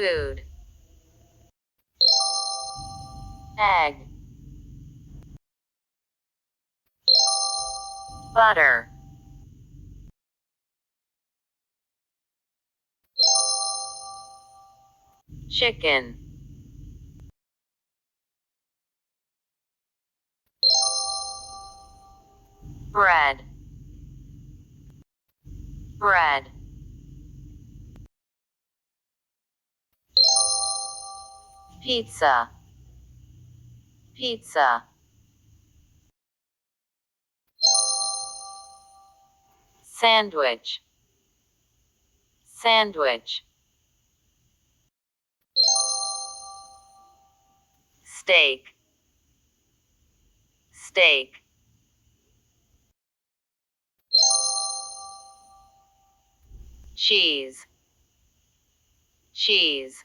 food, egg, butter, chicken, bread, bread, pizza, pizza, sandwich, sandwich, steak, steak, cheese, cheese,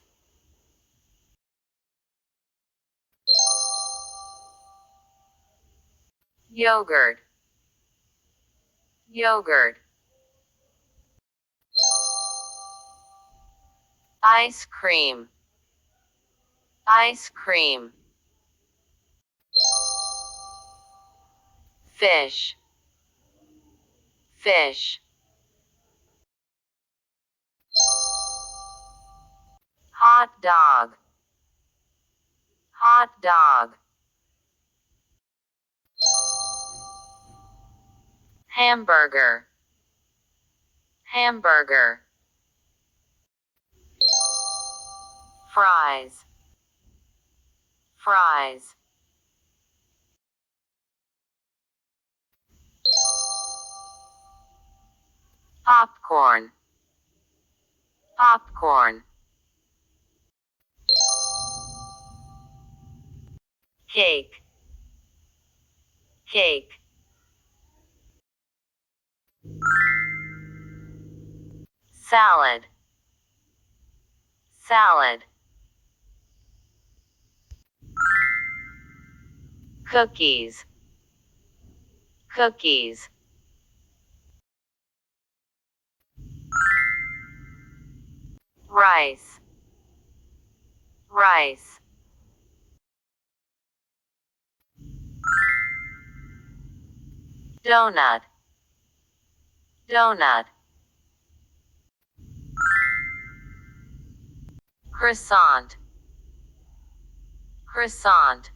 yogurt, yogurt, ice cream, ice cream, fish, fish, hot dog, hot dog, hamburger, hamburger, fries, fries, popcorn, popcorn, cake, cake, salad, salad, cookies, cookies, rice, rice, donut, donut, croissant, croissant,